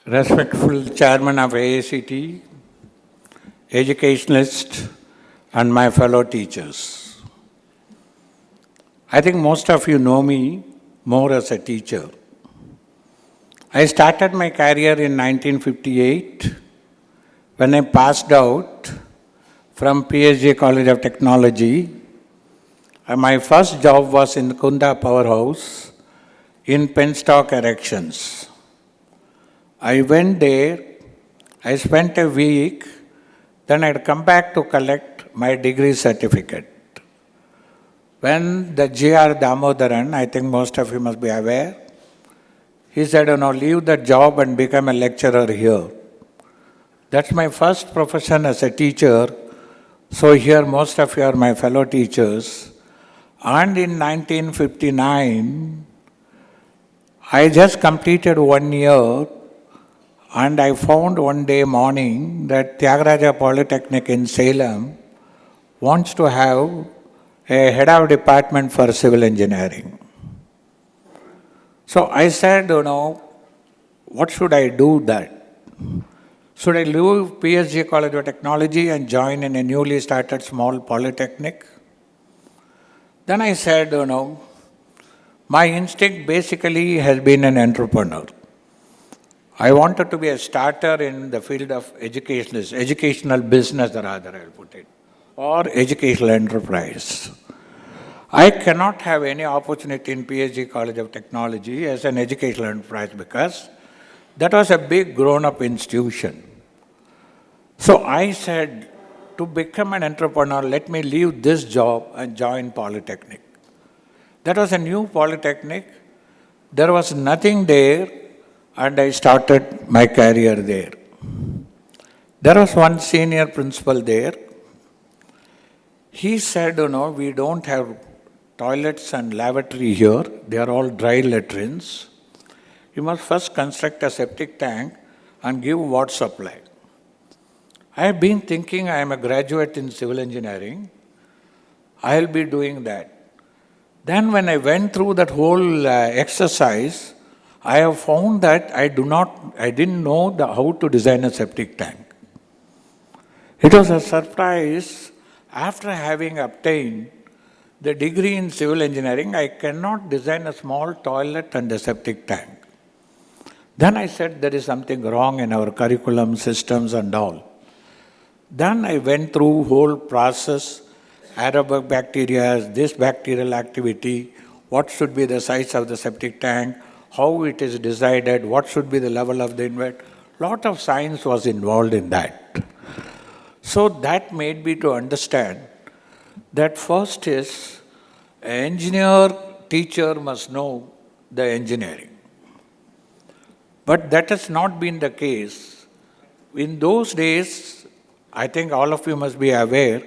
Respectful Chairman of AICT, educationalists, and my fellow teachers. I think most of you know me more as a teacher. I started my career in 1958 when I passed out from PhD College of Technology. My first job was in Kunda Powerhouse in penstock erections. I went there, I spent a week, then I'd come back to collect my degree certificate. When the G.R. Damodaran, I think most of you must be aware, he said, leave the job and become a lecturer here. That's my first profession as a teacher, so here most of you are my fellow teachers. And in 1959, I just completed 1 year. And I found one day morning that Tyagaraja Polytechnic in Salem wants to have a head of department for civil engineering. So I said, what should I do that? Should I leave PhD College of Technology and join in a newly started small polytechnic? Then I said, my instinct basically has been an entrepreneur. I wanted to be a starter in the field of educational business rather, I'll put it, or educational enterprise. I cannot have any opportunity in PhD College of Technology as an educational enterprise because that was a big grown-up institution. So I said, to become an entrepreneur, let me leave this job and join Polytechnic. That was a new Polytechnic. There was nothing there. And I started my career there. There was one senior principal there. He said, we don't have toilets and lavatory here. They are all dry latrines. You must first construct a septic tank and give water supply. I have been thinking I am a graduate in civil engineering. I'll be doing that. Then when I went through that whole exercise, I have found that I didn't know how to design a septic tank. It was a surprise. After having obtained the degree in civil engineering, I cannot design a small toilet and a septic tank. Then I said there is something wrong in our curriculum systems and all. Then I went through whole process, aerobic bacteria, this bacterial activity, what should be the size of the septic tank, how it is decided, what should be the level of the inlet. Lot of science was involved in that. So that made me to understand that first is an engineer, teacher must know the engineering. But that has not been the case. In those days, I think all of you must be aware,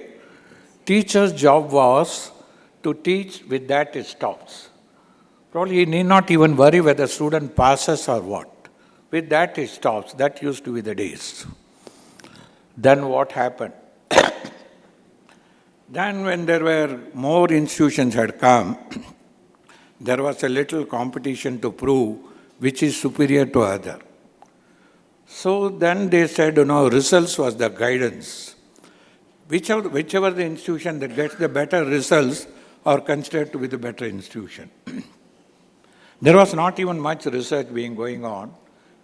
teacher's job was to teach, with that it stops. Probably he need not even worry whether student passes or what. With that it stops. That used to be the days. Then what happened? Then when there were more institutions had come, there was a little competition to prove which is superior to other. So then they said, results was the guidance. Whichever the institution that gets the better results are considered to be the better institution. There was not even much research being going on,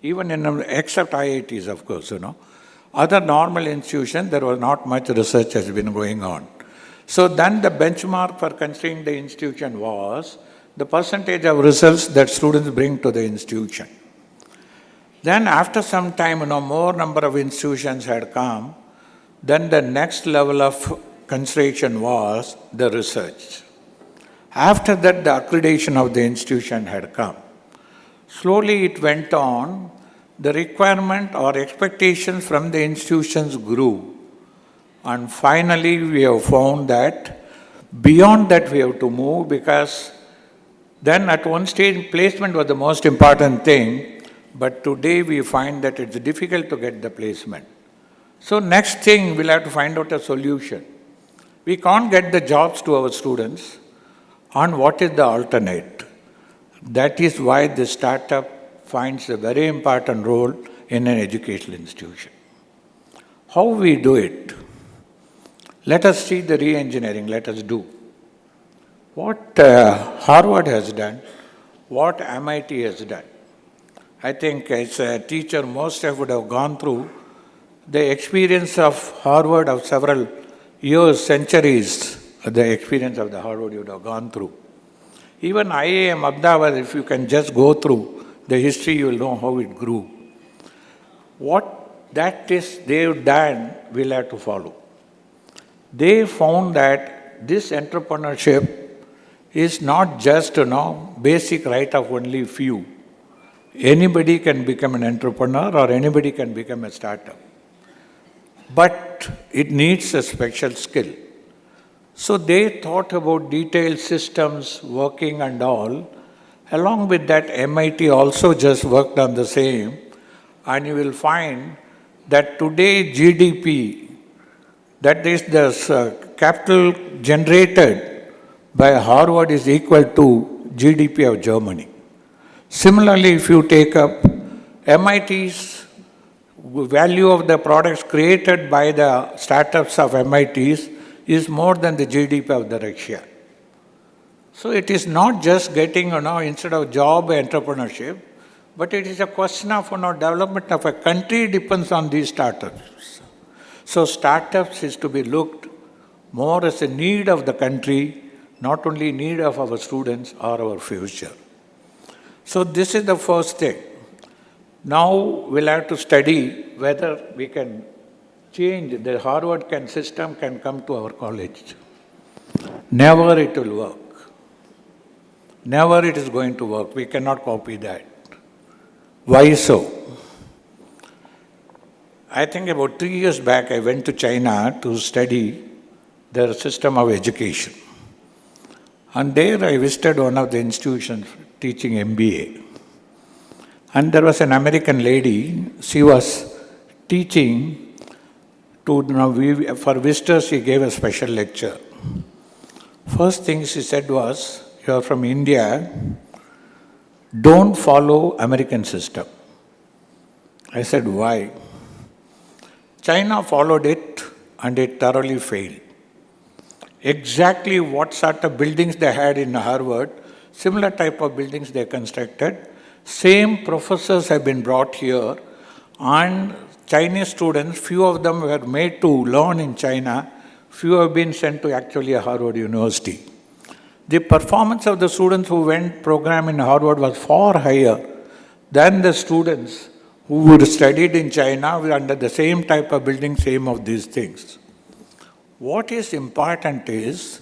even except IITs, of course, Other normal institutions, there was not much research has been going on. So then the benchmark for considering the institution was the percentage of results that students bring to the institution. Then after some time, more number of institutions had come, then the next level of consideration was the research. After that, the accreditation of the institution had come. Slowly it went on. The requirement or expectations from the institutions grew. And finally, we have found that beyond that we have to move because then at one stage, placement was the most important thing. But today we find that it's difficult to get the placement. So next thing, we'll have to find out a solution. We can't get the jobs to our students. And what is the alternate? That is why the startup finds a very important role in an educational institution. How we do it? Let us see the re-engineering, let us do. What Harvard has done, what MIT has done. I think as a teacher, most of would have gone through the experience of Harvard of several years, centuries, the experience of the Harvard you would have gone through. Even IIM Ahmedabad, if you can just go through the history, you will know how it grew. What that is they've done, we'll have to follow. They found that this entrepreneurship is not just, basic right of only few. Anybody can become an entrepreneur or anybody can become a startup. But it needs a special skill. So they thought about detailed systems, working and all. Along with that, MIT also just worked on the same. And you will find that today GDP, that is the capital generated by Harvard is equal to GDP of Germany. Similarly, if you take up MIT's value of the products created by the startups of MITs is more than the GDP of the Russia. So it is not just getting, instead of job entrepreneurship, but it is a question of development of a country depends on these startups. So startups is to be looked more as a need of the country, not only need of our students or our future. So this is the first thing. Now we'll have to study whether we can change, the Harvard system can come to our college. Never it will work. Never it is going to work. We cannot copy that. Why so? I think about 3 years back I went to China to study their system of education. And there I visited one of the institutions teaching MBA. And there was an American lady, she was teaching for visitors, she gave a special lecture. First thing she said was, you are from India, don't follow American system. I said, why? China followed it and it thoroughly failed. Exactly what sort of buildings they had in Harvard, similar type of buildings they constructed. Same professors have been brought here, and Chinese students, few of them were made to learn in China, few have been sent to actually a Harvard University. The performance of the students who went program in Harvard was far higher than the students who would studied in China under the same type of building, same of these things. What is important is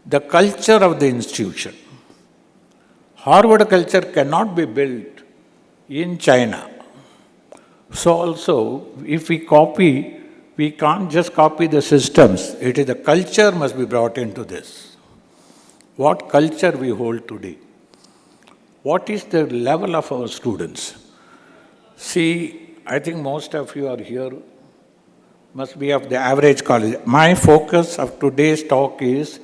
the culture of the institution. Harvard culture cannot be built in China. So also, if we copy, we can't just copy the systems. It is the culture must be brought into this. What culture we hold today? What is the level of our students? See, I think most of you are here must be of the average college. My focus of today's talk is,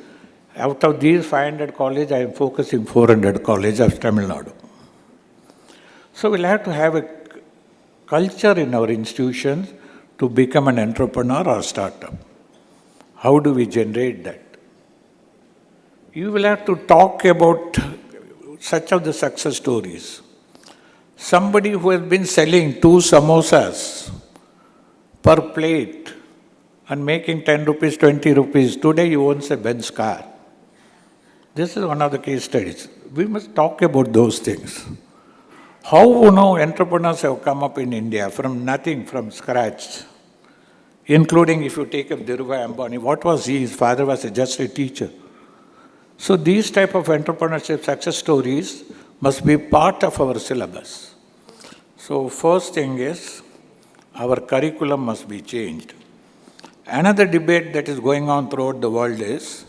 out of these 500 colleges, I am focusing 400 colleges of Tamil Nadu. So we'll have to have a culture in our institutions to become an entrepreneur or startup. How do we generate that? You will have to talk about such of the success stories. Somebody who has been selling 2 samosas per plate and making 10 rupees, 20 rupees, today he owns a Benz car. This is one of the case studies. We must talk about those things. How entrepreneurs have come up in India from nothing, from scratch, including if you take up Dhirajlal A Gandhi, what was he? His father was just a teacher. So these type of entrepreneurship success stories must be part of our syllabus. So first thing is, our curriculum must be changed. Another debate that is going on throughout the world is,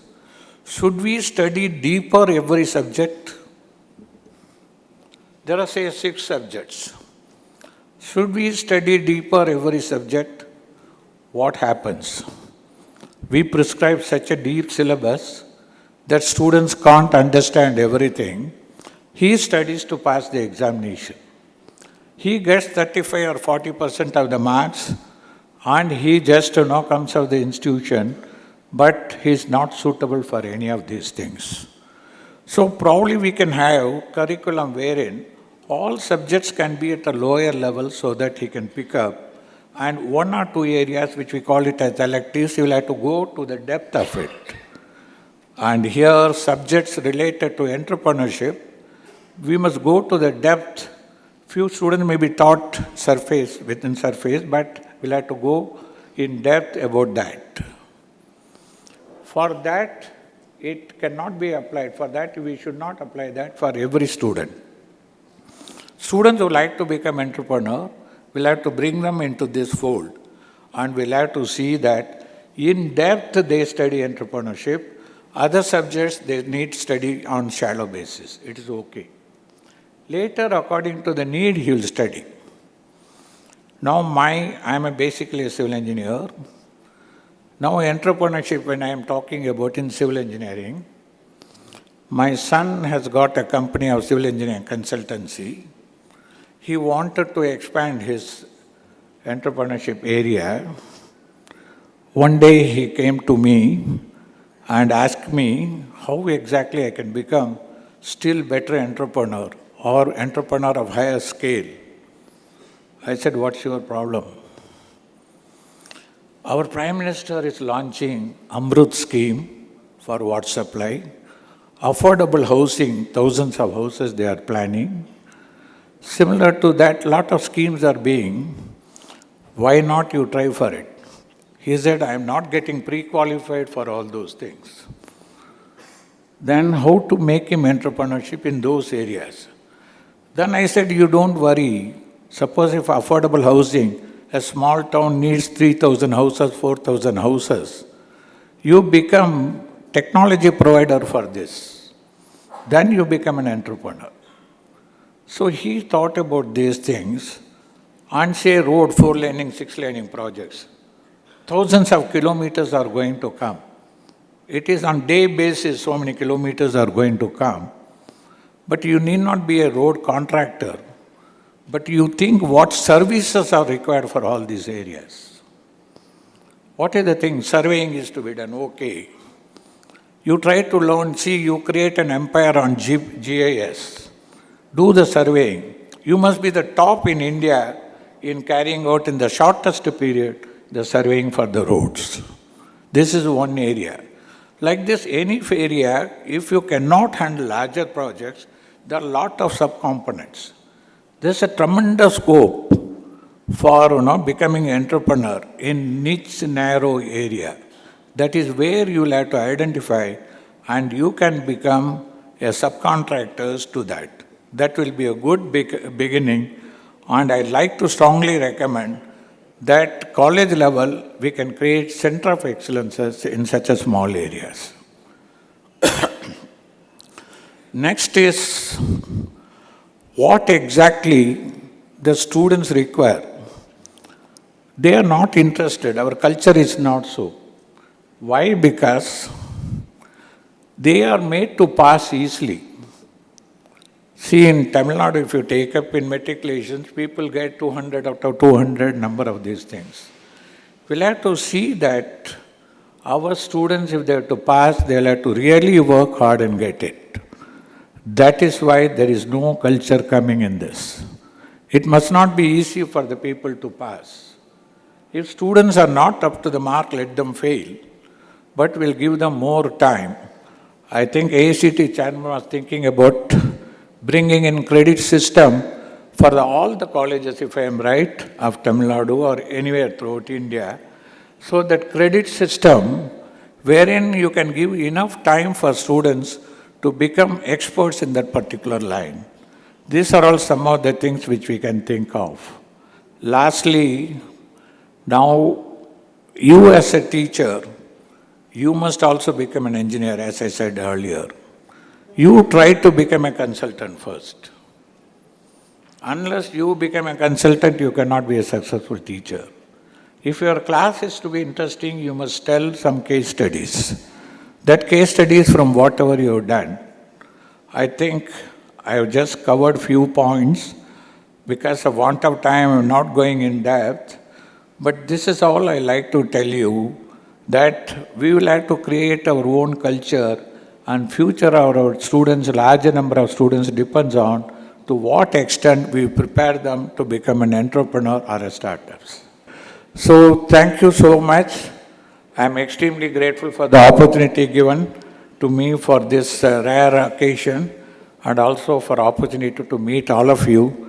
should we study deeper every subject? There are, say, 6 subjects. Should we study deeper every subject? What happens? We prescribe such a deep syllabus that students can't understand everything. He studies to pass the examination. He gets 35 or 40% of the marks and he just comes out of the institution, but he's not suitable for any of these things. So probably we can have curriculum wherein all subjects can be at a lower level so that he can pick up, and one or two areas which we call it as electives, he will have to go to the depth of it. And here subjects related to entrepreneurship, we must go to the depth. Few students may be taught within surface, but we'll have to go in depth about that. For that, it cannot be applied. For that, we should not apply that for every student. Students who like to become entrepreneur, we'll have to bring them into this fold. And we'll have to see that in depth they study entrepreneurship. Other subjects, they need study on shallow basis. It is okay. Later, according to the need, he will study. Now, I'm basically a civil engineer. Now, entrepreneurship, when I am talking about in civil engineering, my son has got a company of civil engineering consultancy. He wanted to expand his entrepreneurship area. One day he came to me and asked me how exactly I can become still better entrepreneur or entrepreneur of higher scale. I said, what's your problem? Our Prime Minister is launching Amrut scheme for water supply, affordable housing, thousands of houses they are planning. Similar to that, lot of schemes are being, why not you try for it? He said, I am not getting pre-qualified for all those things. Then how to make him entrepreneurship in those areas? Then I said, you don't worry. Suppose if affordable housing, a small town needs 3,000 houses, 4,000 houses. You become technology provider for this. Then you become an entrepreneur. So he thought about these things and say road, 4-laning, 6-laning projects. Thousands of kilometers are going to come. It is on day basis, so many kilometers are going to come. But you need not be a road contractor. But you think what services are required for all these areas. What is the thing? Surveying is to be done, okay. You try to learn, you create an empire on GIS. Do the surveying. You must be the top in India in carrying out in the shortest period the surveying for the roads. This is one area. Like this, any area, if you cannot handle larger projects, there are a lot of subcomponents. There's a tremendous scope for becoming an entrepreneur in niche, narrow area. That is where you will have to identify and you can become a subcontractor to that. That will be a good beginning, and I'd like to strongly recommend that college level we can create center of excellences in such a small areas. Next is what exactly the students require. They are not interested. Our culture is not so. Why? Because they are made to pass easily. See, in Tamil Nadu, if you take up in matriculations, people get 200 out of 200 number of these things. We'll have to see that our students, if they have to pass, they'll have to really work hard and get it. That is why there is no culture coming in this. It must not be easy for the people to pass. If students are not up to the mark, let them fail. But we'll give them more time. I think ICTACT chairman was thinking about bringing in credit system for all the colleges, if I am right, of Tamil Nadu or anywhere throughout India. So that credit system, wherein you can give enough time for students to become experts in that particular line. These are all some of the things which we can think of. Lastly, now you as a teacher, you must also become an engineer, as I said earlier. You try to become a consultant first. Unless you become a consultant, you cannot be a successful teacher. If your class is to be interesting, you must tell some case studies. That case studies from whatever you have done. I think I have just covered few points. Because of want of time, I'm not going in depth. But this is all I like to tell you, that we will have to create our own culture, and future of our students, larger number of students depends on to what extent we prepare them to become an entrepreneur or a startups. So thank you so much. I'm extremely grateful for the opportunity given to me for this rare occasion, and also for opportunity to meet all of you.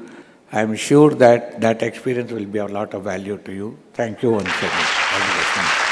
I'm sure that that experience will be a lot of value to you. Thank you once again.